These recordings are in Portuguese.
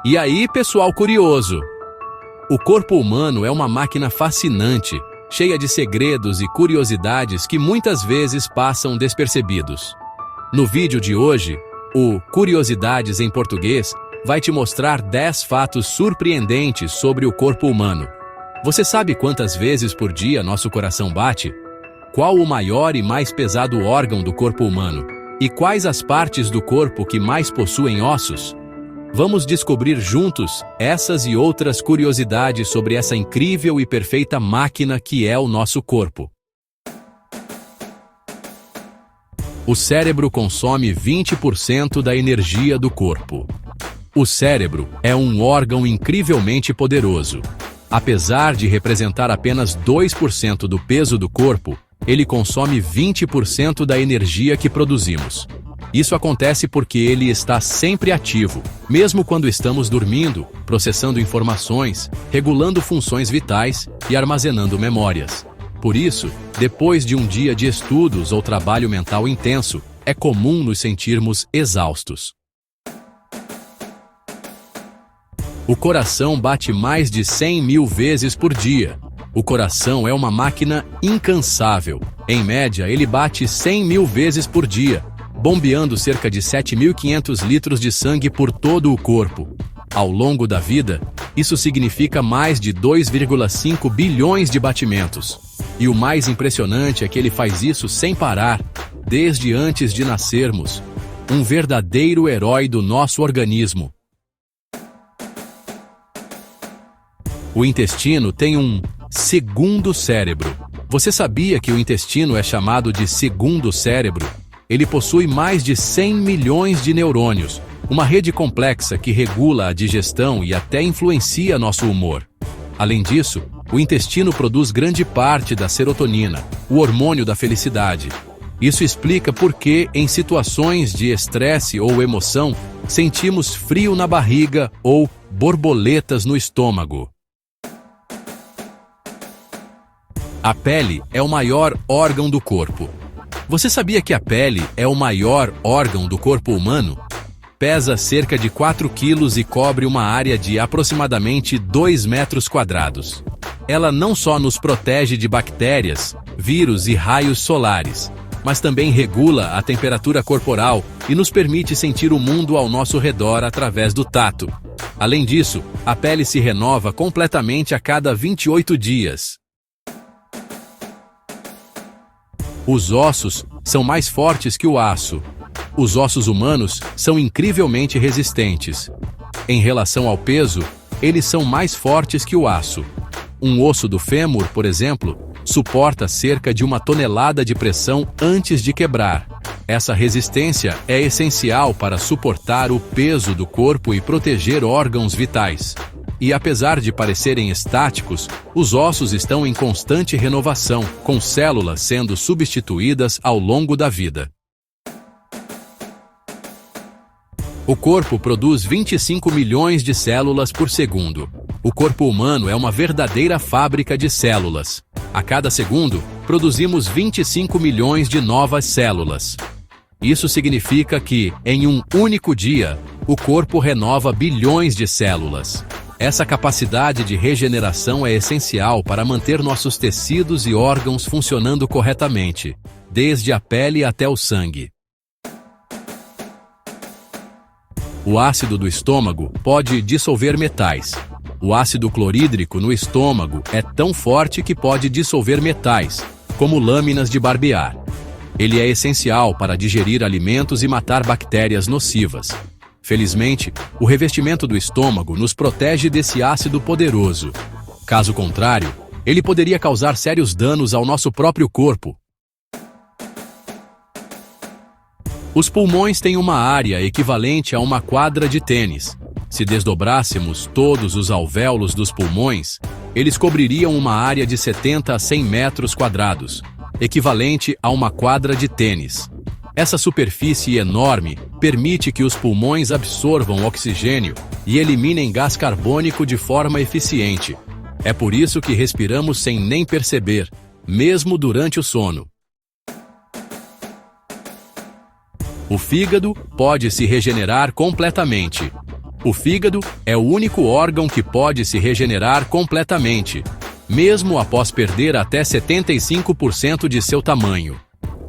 E aí, pessoal curioso? O corpo humano é uma máquina fascinante, cheia de segredos e curiosidades que muitas vezes passam despercebidos. No vídeo de hoje, o Curiosidades em Português vai te mostrar 10 fatos surpreendentes sobre o corpo humano. Você sabe quantas vezes por dia nosso coração bate? Qual o maior e mais pesado órgão do corpo humano? E quais as partes do corpo que mais possuem ossos? Vamos descobrir juntos essas e outras curiosidades sobre essa incrível e perfeita máquina que é o nosso corpo. O cérebro consome 20% da energia do corpo. O cérebro é um órgão incrivelmente poderoso. Apesar de representar apenas 2% do peso do corpo, ele consome 20% da energia que produzimos. Isso acontece porque ele está sempre ativo, mesmo quando estamos dormindo, processando informações, regulando funções vitais e armazenando memórias. Por isso, depois de um dia de estudos ou trabalho mental intenso, é comum nos sentirmos exaustos. O coração bate mais de 100 mil vezes por dia. O coração é uma máquina incansável. Em média, ele bate 100 mil vezes por dia, bombeando cerca de 7.500 litros de sangue por todo o corpo. Ao longo da vida, isso significa mais de 2,5 bilhões de batimentos. E o mais impressionante é que ele faz isso sem parar, desde antes de nascermos. Um verdadeiro herói do nosso organismo. O intestino tem um segundo cérebro. Você sabia que o intestino é chamado de segundo cérebro? Ele possui mais de 100 milhões de neurônios, uma rede complexa que regula a digestão e até influencia nosso humor. Além disso, o intestino produz grande parte da serotonina, o hormônio da felicidade. Isso explica por que, em situações de estresse ou emoção, sentimos frio na barriga ou borboletas no estômago. A pele é o maior órgão do corpo. Você sabia que a pele é o maior órgão do corpo humano? Pesa cerca de 4 quilos e cobre uma área de aproximadamente 2 metros quadrados. Ela não só nos protege de bactérias, vírus e raios solares, mas também regula a temperatura corporal e nos permite sentir o mundo ao nosso redor através do tato. Além disso, a pele se renova completamente a cada 28 dias. Os ossos são mais fortes que o aço. Os ossos humanos são incrivelmente resistentes. Em relação ao peso, eles são mais fortes que o aço. Um osso do fêmur, por exemplo, suporta cerca de 1 tonelada de pressão antes de quebrar. Essa resistência é essencial para suportar o peso do corpo e proteger órgãos vitais. E apesar de parecerem estáticos, os ossos estão em constante renovação, com células sendo substituídas ao longo da vida. O corpo produz 25 milhões de células por segundo. O corpo humano é uma verdadeira fábrica de células. A cada segundo, produzimos 25 milhões de novas células. Isso significa que, em um único dia, o corpo renova bilhões de células. Essa capacidade de regeneração é essencial para manter nossos tecidos e órgãos funcionando corretamente, desde a pele até o sangue. O ácido do estômago pode dissolver metais. O ácido clorídrico no estômago é tão forte que pode dissolver metais, como lâminas de barbear. Ele é essencial para digerir alimentos e matar bactérias nocivas. Felizmente, o revestimento do estômago nos protege desse ácido poderoso. Caso contrário, ele poderia causar sérios danos ao nosso próprio corpo. Os pulmões têm uma área equivalente a uma quadra de tênis. Se desdobrássemos todos os alvéolos dos pulmões, eles cobririam uma área de 70 a 100 metros quadrados, equivalente a uma quadra de tênis. Essa superfície enorme permite que os pulmões absorvam oxigênio e eliminem gás carbônico de forma eficiente. É por isso que respiramos sem nem perceber, mesmo durante o sono. O fígado pode se regenerar completamente. O fígado é o único órgão que pode se regenerar completamente, mesmo após perder até 75% de seu tamanho.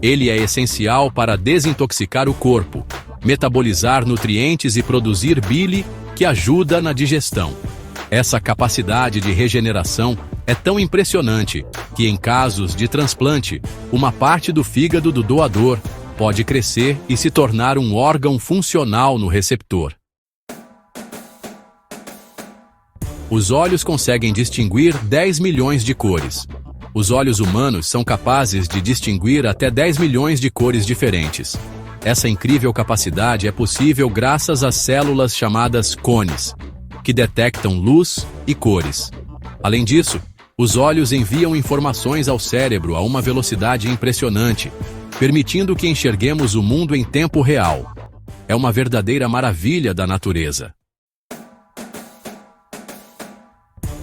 Ele é essencial para desintoxicar o corpo, metabolizar nutrientes e produzir bile, que ajuda na digestão. Essa capacidade de regeneração é tão impressionante que, em casos de transplante, uma parte do fígado do doador pode crescer e se tornar um órgão funcional no receptor. Os olhos conseguem distinguir 10 milhões de cores. Os olhos humanos são capazes de distinguir até 10 milhões de cores diferentes. Essa incrível capacidade é possível graças às células chamadas cones, que detectam luz e cores. Além disso, os olhos enviam informações ao cérebro a uma velocidade impressionante, permitindo que enxerguemos o mundo em tempo real. É uma verdadeira maravilha da natureza.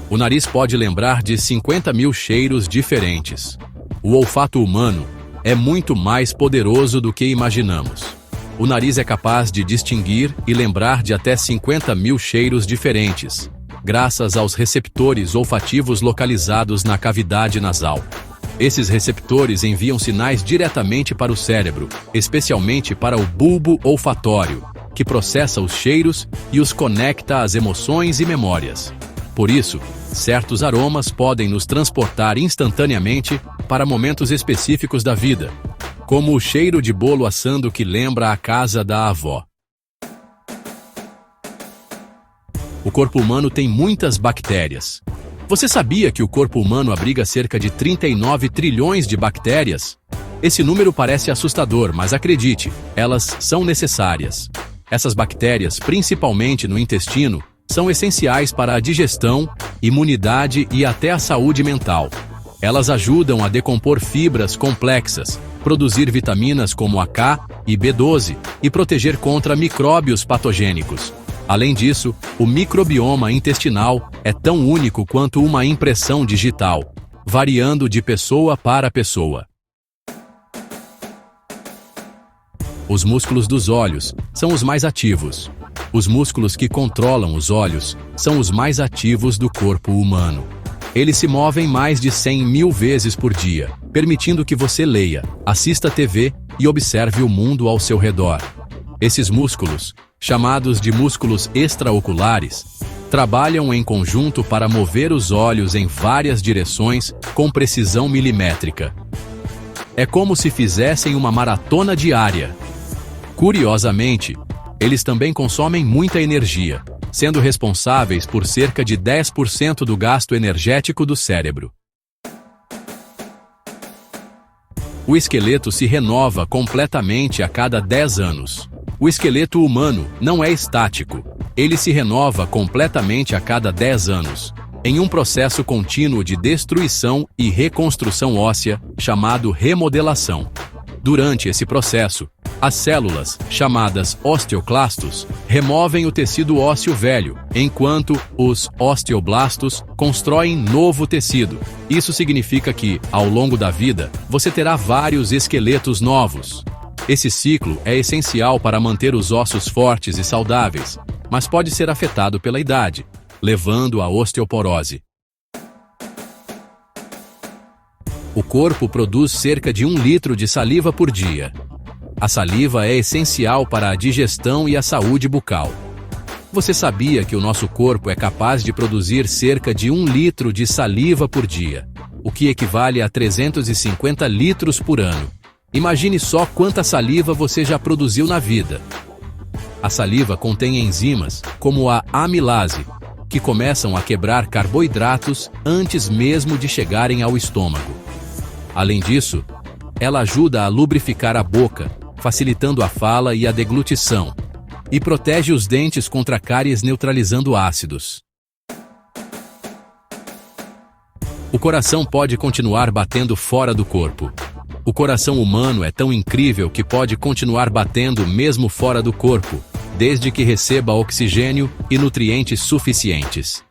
O nariz pode lembrar de 50 mil cheiros diferentes. O olfato humano é muito mais poderoso do que imaginamos. O nariz é capaz de distinguir e lembrar de até 50 mil cheiros diferentes, graças aos receptores olfativos localizados na cavidade nasal. Esses receptores enviam sinais diretamente para o cérebro, especialmente para o bulbo olfatório, que processa os cheiros e os conecta às emoções e memórias. Por isso, certos aromas podem nos transportar instantaneamente para momentos específicos da vida, como o cheiro de bolo assando que lembra a casa da avó. O corpo humano tem muitas bactérias. Você sabia que o corpo humano abriga cerca de 39 trilhões de bactérias? Esse número parece assustador, mas acredite, elas são necessárias. Essas bactérias, principalmente no intestino, são essenciais para a digestão, imunidade e até a saúde mental. Elas ajudam a decompor fibras complexas, produzir vitaminas como a K e B12 e proteger contra micróbios patogênicos. Além disso, o microbioma intestinal é tão único quanto uma impressão digital, variando de pessoa para pessoa. Os músculos dos olhos são os mais ativos. Os músculos que controlam os olhos são os mais ativos do corpo humano. Eles se movem mais de 100 mil vezes por dia, permitindo que você leia, assista TV e observe o mundo ao seu redor. Esses músculos, chamados de músculos extraoculares, trabalham em conjunto para mover os olhos em várias direções com precisão milimétrica. É como se fizessem uma maratona diária. Curiosamente, eles também consomem muita energia, sendo responsáveis por cerca de 10% do gasto energético do cérebro. O esqueleto se renova completamente a cada 10 anos. O esqueleto humano não é estático. Ele se renova completamente a cada 10 anos, em um processo contínuo de destruição e reconstrução óssea, chamado remodelação. Durante esse processo, as células, chamadas osteoclastos, removem o tecido ósseo velho, enquanto os osteoblastos constroem novo tecido. Isso significa que, ao longo da vida, você terá vários esqueletos novos. Esse ciclo é essencial para manter os ossos fortes e saudáveis, mas pode ser afetado pela idade, levando à osteoporose. O corpo produz cerca de 1 litro de saliva por dia. A saliva é essencial para a digestão e a saúde bucal. Você sabia que o nosso corpo é capaz de produzir cerca de 1 litro de saliva por dia, o que equivale a 350 litros por ano? Imagine só quanta saliva você já produziu na vida. A saliva contém enzimas, como a amilase, que começam a quebrar carboidratos antes mesmo de chegarem ao estômago. Além disso, ela ajuda a lubrificar a boca, facilitando a fala e a deglutição, e protege os dentes contra cáries neutralizando ácidos. O coração pode continuar batendo fora do corpo. O coração humano é tão incrível que pode continuar batendo mesmo fora do corpo, desde que receba oxigênio e nutrientes suficientes.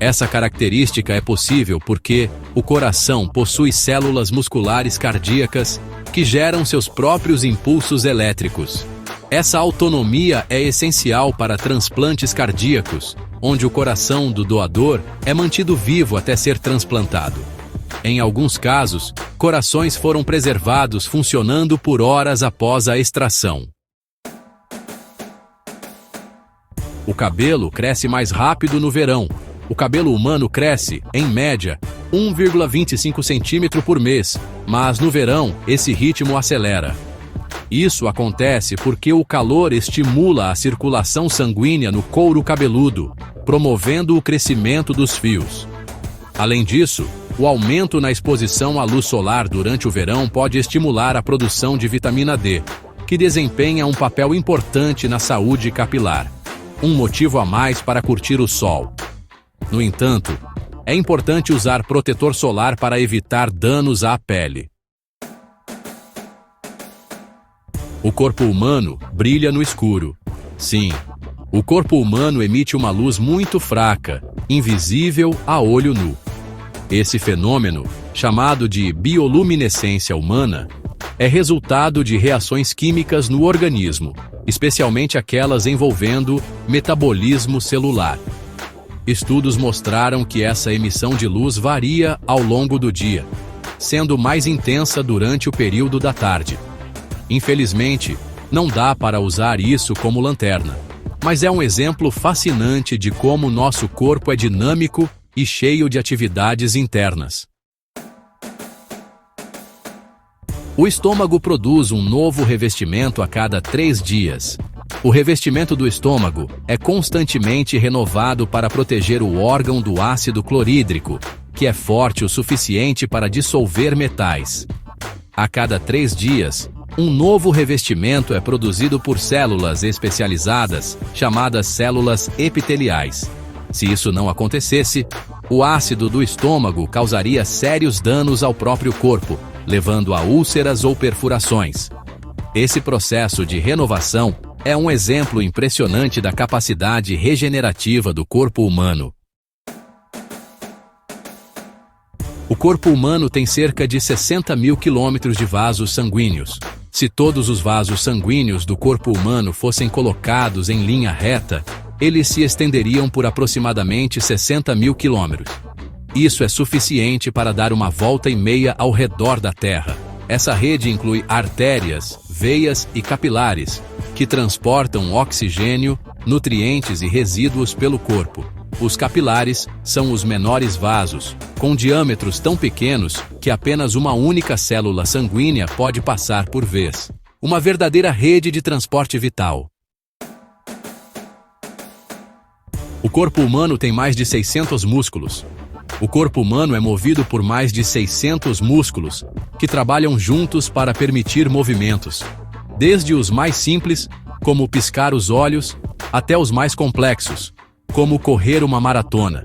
Essa característica é possível porque o coração possui células musculares cardíacas que geram seus próprios impulsos elétricos. Essa autonomia é essencial para transplantes cardíacos, onde o coração do doador é mantido vivo até ser transplantado. Em alguns casos, corações foram preservados funcionando por horas após a extração. O cabelo cresce mais rápido no verão. O cabelo humano cresce, em média, 1,25 centímetro por mês, mas no verão esse ritmo acelera. Isso acontece porque o calor estimula a circulação sanguínea no couro cabeludo, promovendo o crescimento dos fios. Além disso, o aumento na exposição à luz solar durante o verão pode estimular a produção de vitamina D, que desempenha um papel importante na saúde capilar. Um motivo a mais para curtir o sol. No entanto, é importante usar protetor solar para evitar danos à pele. O corpo humano brilha no escuro. Sim, o corpo humano emite uma luz muito fraca, invisível a olho nu. Esse fenômeno, chamado de bioluminescência humana, é resultado de reações químicas no organismo, especialmente aquelas envolvendo metabolismo celular. Estudos mostraram que essa emissão de luz varia ao longo do dia, sendo mais intensa durante o período da tarde. Infelizmente, não dá para usar isso como lanterna, mas é um exemplo fascinante de como nosso corpo é dinâmico e cheio de atividades internas. O estômago produz um novo revestimento a cada 3 dias. O revestimento do estômago é constantemente renovado para proteger o órgão do ácido clorídrico, que é forte o suficiente para dissolver metais. A cada 3 dias, um novo revestimento é produzido por células especializadas, chamadas células epiteliais. Se isso não acontecesse, o ácido do estômago causaria sérios danos ao próprio corpo, levando a úlceras ou perfurações. Esse processo de renovação é um exemplo impressionante da capacidade regenerativa do corpo humano. O corpo humano tem cerca de 60 mil quilômetros de vasos sanguíneos. Se todos os vasos sanguíneos do corpo humano fossem colocados em linha reta, eles se estenderiam por aproximadamente 60 mil quilômetros. Isso é suficiente para dar uma volta e meia ao redor da Terra. Essa rede inclui artérias, veias e capilares, que transportam oxigênio, nutrientes e resíduos pelo corpo. Os capilares são os menores vasos, com diâmetros tão pequenos que apenas uma única célula sanguínea pode passar por vez. Uma verdadeira rede de transporte vital. O corpo humano tem mais de 600 músculos. O corpo humano é movido por mais de 600 músculos, que trabalham juntos para permitir movimentos, desde os mais simples, como piscar os olhos, até os mais complexos, como correr uma maratona.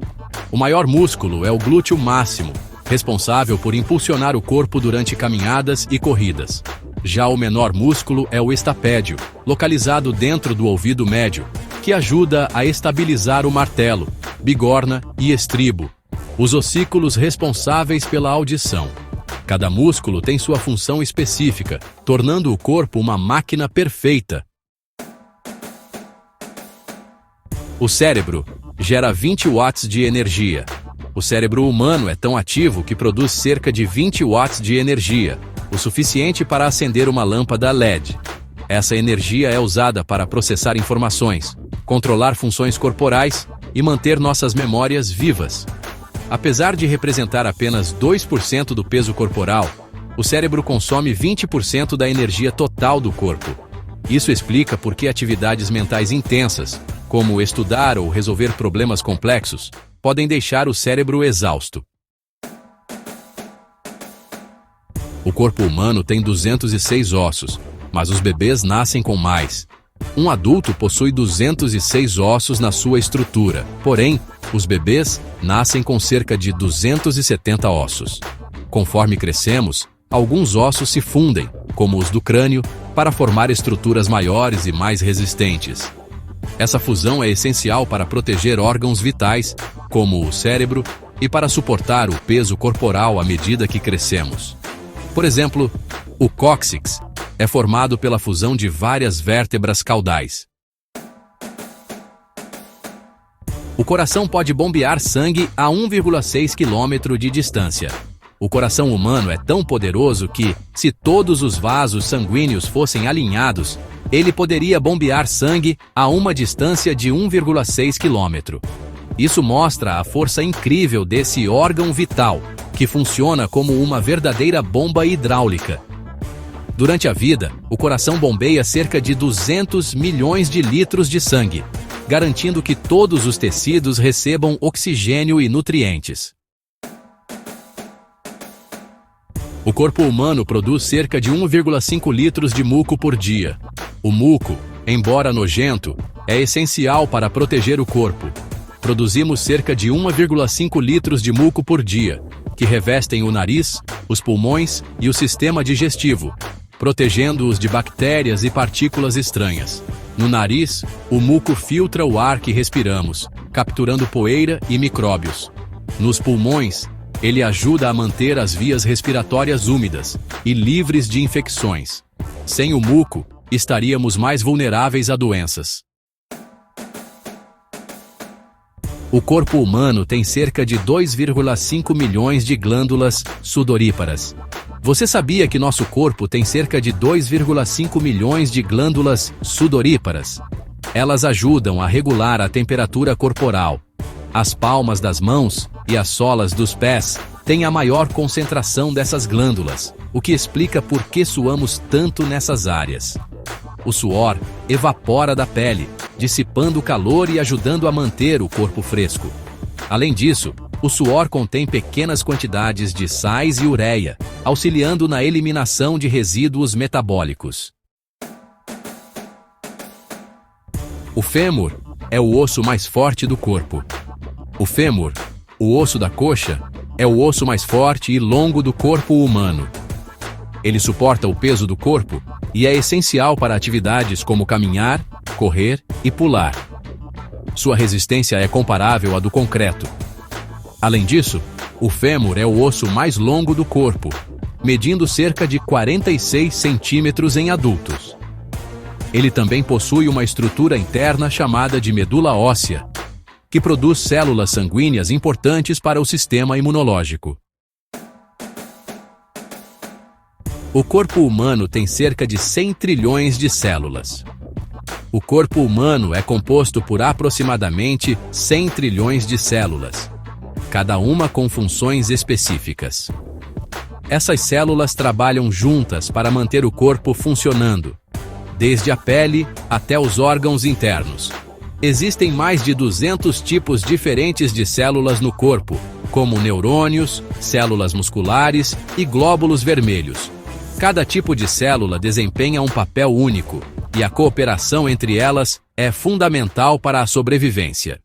O maior músculo é o glúteo máximo, responsável por impulsionar o corpo durante caminhadas e corridas. Já o menor músculo é o estapédio, localizado dentro do ouvido médio, que ajuda a estabilizar o martelo, bigorna e estribo, os ossículos responsáveis pela audição. Cada músculo tem sua função específica, tornando o corpo uma máquina perfeita. O cérebro gera 20 watts de energia. O cérebro humano é tão ativo que produz cerca de 20 watts de energia, o suficiente para acender uma lâmpada LED. Essa energia é usada para processar informações, controlar funções corporais e manter nossas memórias vivas. Apesar de representar apenas 2% do peso corporal, o cérebro consome 20% da energia total do corpo. Isso explica por que atividades mentais intensas, como estudar ou resolver problemas complexos, podem deixar o cérebro exausto. O corpo humano tem 206 ossos, mas os bebês nascem com mais. Um adulto possui 206 ossos na sua estrutura, porém, os bebês nascem com cerca de 270 ossos. Conforme crescemos, alguns ossos se fundem, como os do crânio, para formar estruturas maiores e mais resistentes. Essa fusão é essencial para proteger órgãos vitais, como o cérebro, e para suportar o peso corporal à medida que crescemos. Por exemplo, o cóccix, é formado pela fusão de várias vértebras caudais. O coração pode bombear sangue a 1,6 km de distância. O coração humano é tão poderoso que, se todos os vasos sanguíneos fossem alinhados, ele poderia bombear sangue a uma distância de 1,6 km. Isso mostra a força incrível desse órgão vital, que funciona como uma verdadeira bomba hidráulica. Durante a vida, o coração bombeia cerca de 200 milhões de litros de sangue, garantindo que todos os tecidos recebam oxigênio e nutrientes. O corpo humano produz cerca de 1,5 litros de muco por dia. O muco, embora nojento, é essencial para proteger o corpo. Produzimos cerca de 1,5 litros de muco por dia, que revestem o nariz, os pulmões e o sistema digestivo, protegendo-os de bactérias e partículas estranhas. No nariz, o muco filtra o ar que respiramos, capturando poeira e micróbios. Nos pulmões, ele ajuda a manter as vias respiratórias úmidas e livres de infecções. Sem o muco, estaríamos mais vulneráveis a doenças. O corpo humano tem cerca de 2,5 milhões de glândulas sudoríparas. Você sabia que nosso corpo tem cerca de 2,5 milhões de glândulas sudoríparas? Elas ajudam a regular a temperatura corporal. As palmas das mãos e as solas dos pés têm a maior concentração dessas glândulas, o que explica por que suamos tanto nessas áreas. O suor evapora da pele, dissipando o calor e ajudando a manter o corpo fresco. Além disso, o suor contém pequenas quantidades de sais e ureia, auxiliando na eliminação de resíduos metabólicos. O fêmur é o osso mais forte do corpo. O fêmur, o osso da coxa, é o osso mais forte e longo do corpo humano. Ele suporta o peso do corpo e é essencial para atividades como caminhar, correr e pular. Sua resistência é comparável à do concreto. Além disso, o fêmur é o osso mais longo do corpo, medindo cerca de 46 centímetros em adultos. Ele também possui uma estrutura interna chamada de medula óssea, que produz células sanguíneas importantes para o sistema imunológico. O corpo humano tem cerca de 100 trilhões de células. O corpo humano é composto por aproximadamente 100 trilhões de células, cada uma com funções específicas. Essas células trabalham juntas para manter o corpo funcionando, desde a pele até os órgãos internos. Existem mais de 200 tipos diferentes de células no corpo, como neurônios, células musculares e glóbulos vermelhos. Cada tipo de célula desempenha um papel único, e a cooperação entre elas é fundamental para a sobrevivência.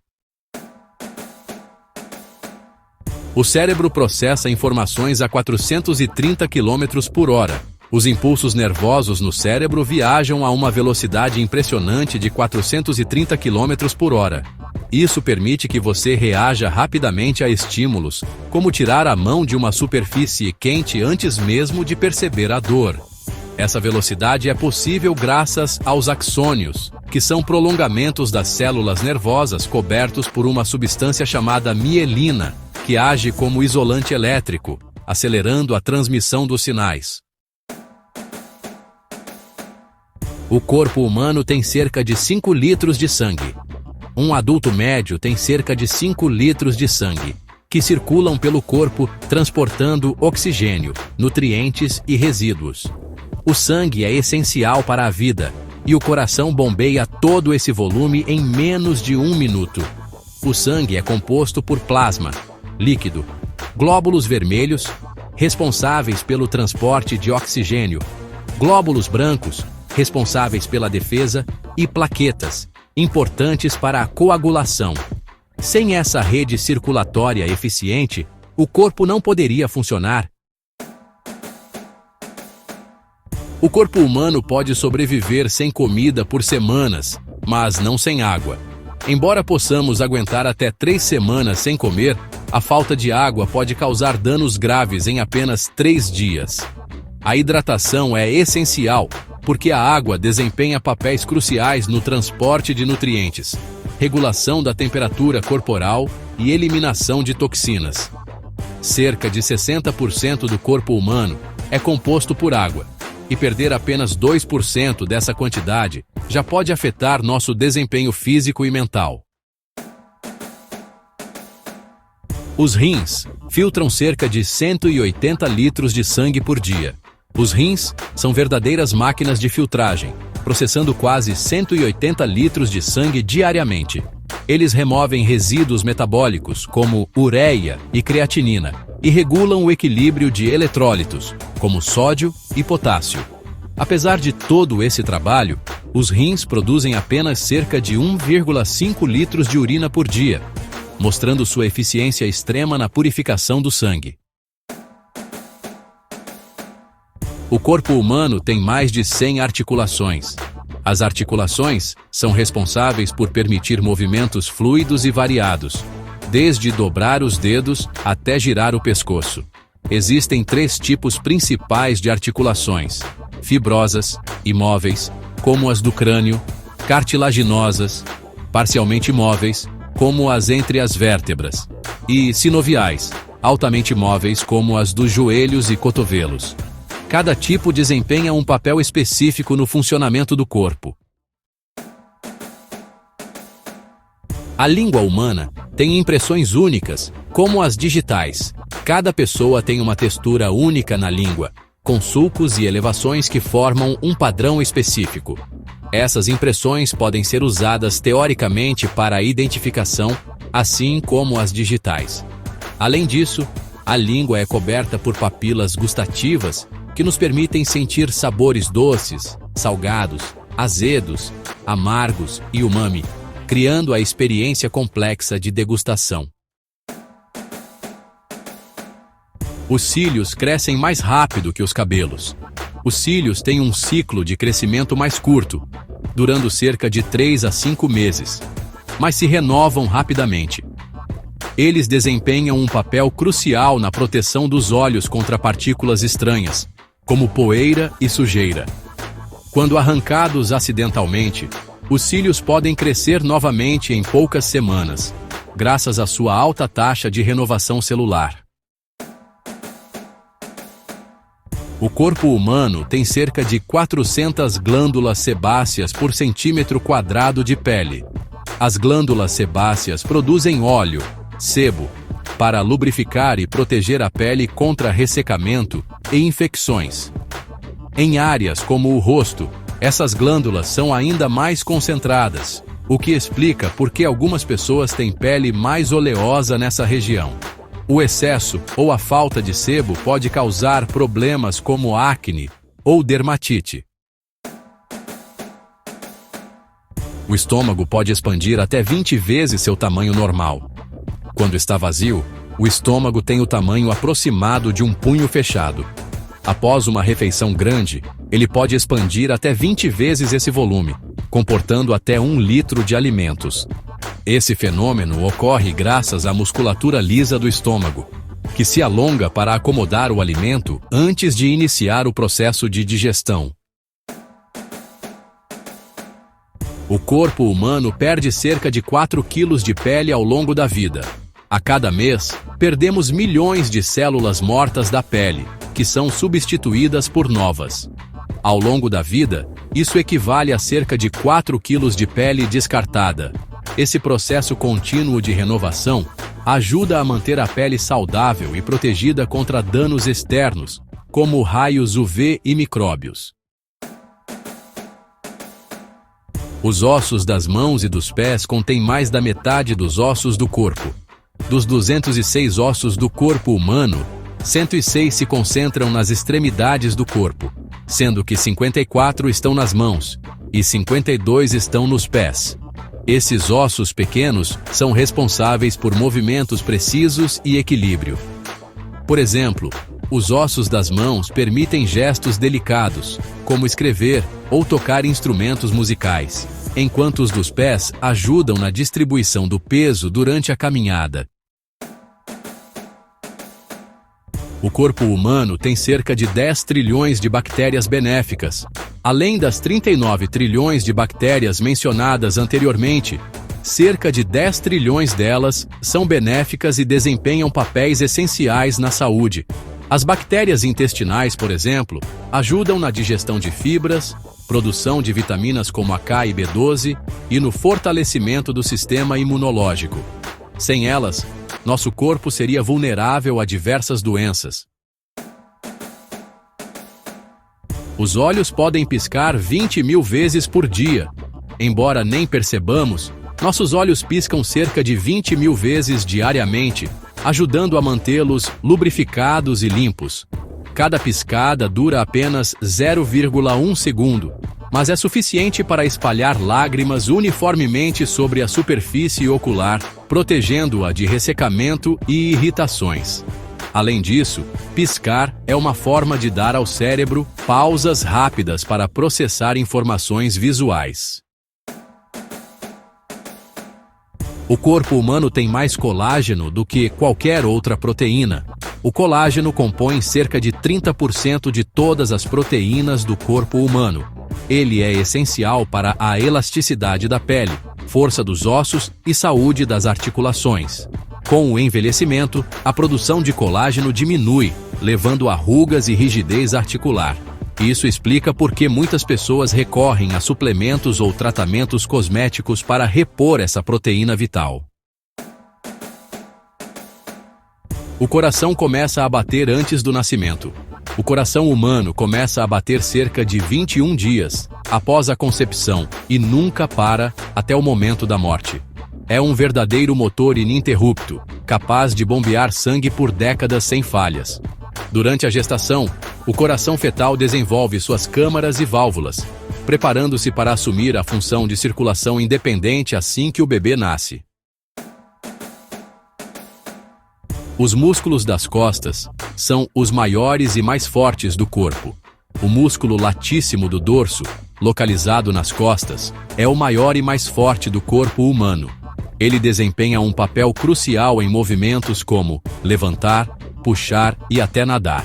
O cérebro processa informações a 430 km por hora. Os impulsos nervosos no cérebro viajam a uma velocidade impressionante de 430 km por hora. Isso permite que você reaja rapidamente a estímulos, como tirar a mão de uma superfície quente antes mesmo de perceber a dor. Essa velocidade é possível graças aos axônios, que são prolongamentos das células nervosas cobertos por uma substância chamada mielina, que age como isolante elétrico, acelerando a transmissão dos sinais. O corpo humano tem cerca de 5 litros de sangue. Um adulto médio tem cerca de 5 litros de sangue, que circulam pelo corpo transportando oxigênio, nutrientes e resíduos. O sangue é essencial para a vida, e o coração bombeia todo esse volume em menos de 1 minuto. O sangue é composto por plasma, líquido, glóbulos vermelhos, responsáveis pelo transporte de oxigênio, glóbulos brancos, responsáveis pela defesa, e plaquetas, importantes para a coagulação. Sem essa rede circulatória eficiente, o corpo não poderia funcionar. O corpo humano pode sobreviver sem comida por semanas, mas não sem água. Embora possamos aguentar até 3 semanas sem comer, a falta de água pode causar danos graves em apenas 3 dias. A hidratação é essencial, porque a água desempenha papéis cruciais no transporte de nutrientes, regulação da temperatura corporal e eliminação de toxinas. Cerca de 60% do corpo humano é composto por água, e perder apenas 2% dessa quantidade já pode afetar nosso desempenho físico e mental. Os rins filtram cerca de 180 litros de sangue por dia. Os rins são verdadeiras máquinas de filtragem, processando quase 180 litros de sangue diariamente. Eles removem resíduos metabólicos, como ureia e creatinina, e regulam o equilíbrio de eletrólitos, como sódio e potássio. Apesar de todo esse trabalho, os rins produzem apenas cerca de 1,5 litros de urina por dia, mostrando sua eficiência extrema na purificação do sangue. O corpo humano tem mais de 100 articulações. As articulações são responsáveis por permitir movimentos fluidos e variados, desde dobrar os dedos até girar o pescoço. Existem 3 tipos principais de articulações: fibrosas, imóveis, como as do crânio, cartilaginosas, parcialmente móveis, como as entre as vértebras, e sinoviais, altamente móveis, como as dos joelhos e cotovelos. Cada tipo desempenha um papel específico no funcionamento do corpo. A língua humana tem impressões únicas, como as digitais. Cada pessoa tem uma textura única na língua, com sulcos e elevações que formam um padrão específico. Essas impressões podem ser usadas teoricamente para a identificação, assim como as digitais. Além disso, a língua é coberta por papilas gustativas que nos permitem sentir sabores doces, salgados, azedos, amargos e umami, criando a experiência complexa de degustação. Os cílios crescem mais rápido que os cabelos. Os cílios têm um ciclo de crescimento mais curto, durando cerca de 3 a 5 meses, mas se renovam rapidamente. Eles desempenham um papel crucial na proteção dos olhos contra partículas estranhas, como poeira e sujeira. Quando arrancados acidentalmente, os cílios podem crescer novamente em poucas semanas, graças à sua alta taxa de renovação celular. O corpo humano tem cerca de 400 glândulas sebáceas por centímetro quadrado de pele. As glândulas sebáceas produzem óleo, sebo, para lubrificar e proteger a pele contra ressecamento e infecções. Em áreas como o rosto, essas glândulas são ainda mais concentradas, o que explica por que algumas pessoas têm pele mais oleosa nessa região. O excesso ou a falta de sebo pode causar problemas como acne ou dermatite. O estômago pode expandir até 20 vezes seu tamanho normal. Quando está vazio, o estômago tem o tamanho aproximado de um punho fechado. Após uma refeição grande, ele pode expandir até 20 vezes esse volume, comportando até 1 litro de alimentos. Esse fenômeno ocorre graças à musculatura lisa do estômago, que se alonga para acomodar o alimento antes de iniciar o processo de digestão. O corpo humano perde cerca de 4 quilos de pele ao longo da vida. A cada mês, perdemos milhões de células mortas da pele, que são substituídas por novas. Ao longo da vida, isso equivale a cerca de 4 quilos de pele descartada. Esse processo contínuo de renovação ajuda a manter a pele saudável e protegida contra danos externos, como raios UV e micróbios. Os ossos das mãos e dos pés contêm mais da metade dos ossos do corpo. Dos 206 ossos do corpo humano, 106 se concentram nas extremidades do corpo, sendo que 54 estão nas mãos e 52 estão nos pés. Esses ossos pequenos são responsáveis por movimentos precisos e equilíbrio. Por exemplo, os ossos das mãos permitem gestos delicados, como escrever ou tocar instrumentos musicais, enquanto os dos pés ajudam na distribuição do peso durante a caminhada. O corpo humano tem cerca de 10 trilhões de bactérias benéficas. Além das 39 trilhões de bactérias mencionadas anteriormente, cerca de 10 trilhões delas são benéficas e desempenham papéis essenciais na saúde. As bactérias intestinais, por exemplo, ajudam na digestão de fibras, produção de vitaminas como a K e B12 e no fortalecimento do sistema imunológico. Sem elas, nosso corpo seria vulnerável a diversas doenças. Os olhos podem piscar 20.000 vezes por dia. Embora nem percebamos, nossos olhos piscam cerca de 20.000 vezes diariamente, ajudando a mantê-los lubrificados e limpos. Cada piscada dura apenas 0,1 segundo, mas é suficiente para espalhar lágrimas uniformemente sobre a superfície ocular, protegendo-a de ressecamento e irritações. Além disso, piscar é uma forma de dar ao cérebro pausas rápidas para processar informações visuais. O corpo humano tem mais colágeno do que qualquer outra proteína. O colágeno compõe cerca de 30% de todas as proteínas do corpo humano. Ele é essencial para a elasticidade da pele, força dos ossos e saúde das articulações. Com o envelhecimento, a produção de colágeno diminui, levando a rugas e rigidez articular. Isso explica por que muitas pessoas recorrem a suplementos ou tratamentos cosméticos para repor essa proteína vital. O coração começa a bater antes do nascimento. O coração humano começa a bater cerca de 21 dias após a concepção e nunca para até o momento da morte. É um verdadeiro motor ininterrupto, capaz de bombear sangue por décadas sem falhas. Durante a gestação, o coração fetal desenvolve suas câmaras e válvulas, preparando-se para assumir a função de circulação independente assim que o bebê nasce. Os músculos das costas são os maiores e mais fortes do corpo. O músculo latíssimo do dorso, localizado nas costas, é o maior e mais forte do corpo humano. Ele desempenha um papel crucial em movimentos como levantar, puxar e até nadar.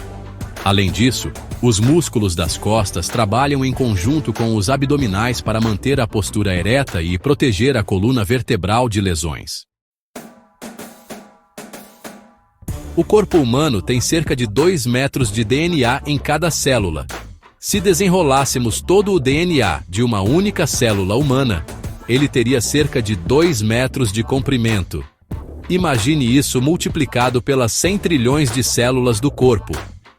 Além disso, os músculos das costas trabalham em conjunto com os abdominais para manter a postura ereta e proteger a coluna vertebral de lesões. O corpo humano tem cerca de 2 metros de DNA em cada célula. Se desenrolássemos todo o DNA de uma única célula humana, ele teria cerca de 2 metros de comprimento. Imagine isso multiplicado pelas 100 trilhões de células do corpo.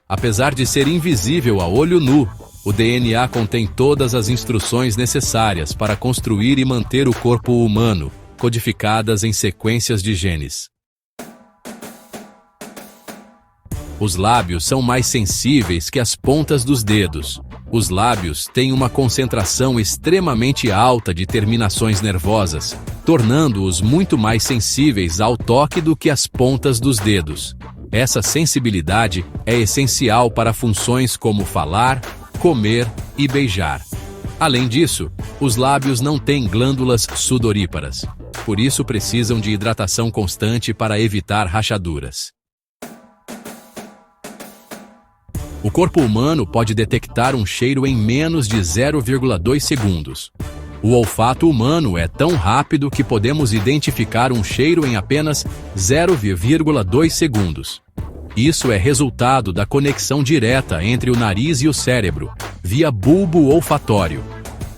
Apesar de ser invisível a olho nu, o DNA contém todas as instruções necessárias para construir e manter o corpo humano, codificadas em sequências de genes. Os lábios são mais sensíveis que as pontas dos dedos. Os lábios têm uma concentração extremamente alta de terminações nervosas, tornando-os muito mais sensíveis ao toque do que as pontas dos dedos. Essa sensibilidade é essencial para funções como falar, comer e beijar. Além disso, os lábios não têm glândulas sudoríparas, por isso precisam de hidratação constante para evitar rachaduras. O corpo humano pode detectar um cheiro em menos de 0,2 segundos. O olfato humano é tão rápido que podemos identificar um cheiro em apenas 0,2 segundos. Isso é resultado da conexão direta entre o nariz e o cérebro, via bulbo olfatório.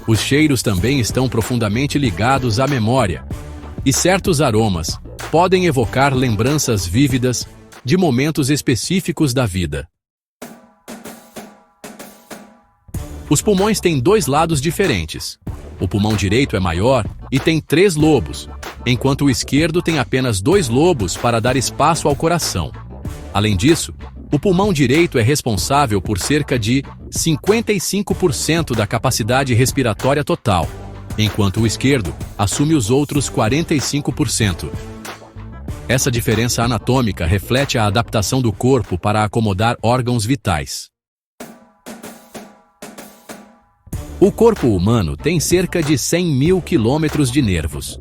Os cheiros também estão profundamente ligados à memória, e certos aromas podem evocar lembranças vívidas de momentos específicos da vida. Os pulmões têm 2 lados diferentes. O pulmão direito é maior e tem 3 lobos, enquanto o esquerdo tem apenas 2 lobos para dar espaço ao coração. Além disso, o pulmão direito é responsável por cerca de 55% da capacidade respiratória total, enquanto o esquerdo assume os outros 45%. Essa diferença anatômica reflete a adaptação do corpo para acomodar órgãos vitais. O corpo humano tem cerca de 100.000 quilômetros de nervos.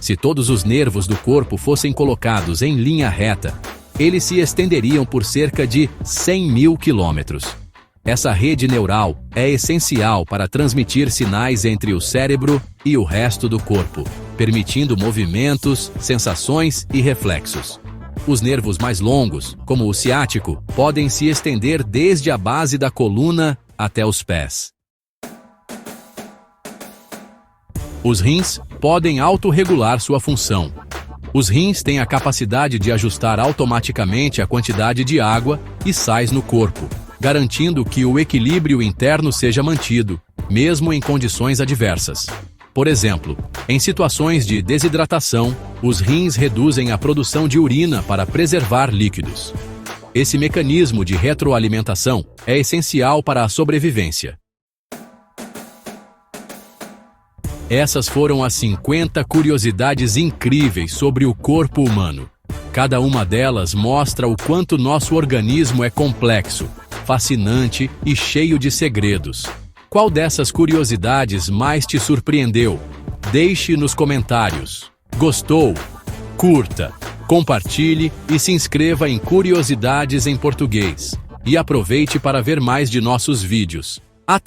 Se todos os nervos do corpo fossem colocados em linha reta, eles se estenderiam por cerca de 100 mil quilômetros. Essa rede neural é essencial para transmitir sinais entre o cérebro e o resto do corpo, permitindo movimentos, sensações e reflexos. Os nervos mais longos, como o ciático, podem se estender desde a base da coluna até os pés. Os rins podem autorregular sua função. Os rins têm a capacidade de ajustar automaticamente a quantidade de água e sais no corpo, garantindo que o equilíbrio interno seja mantido, mesmo em condições adversas. Por exemplo, em situações de desidratação, os rins reduzem a produção de urina para preservar líquidos. Esse mecanismo de retroalimentação é essencial para a sobrevivência. Essas foram as 50 curiosidades incríveis sobre o corpo humano. Cada uma delas mostra o quanto nosso organismo é complexo, fascinante e cheio de segredos. Qual dessas curiosidades mais te surpreendeu? Deixe nos comentários. Gostou? Curta, compartilhe e se inscreva em Curiosidades em Português. E aproveite para ver mais de nossos vídeos. Até!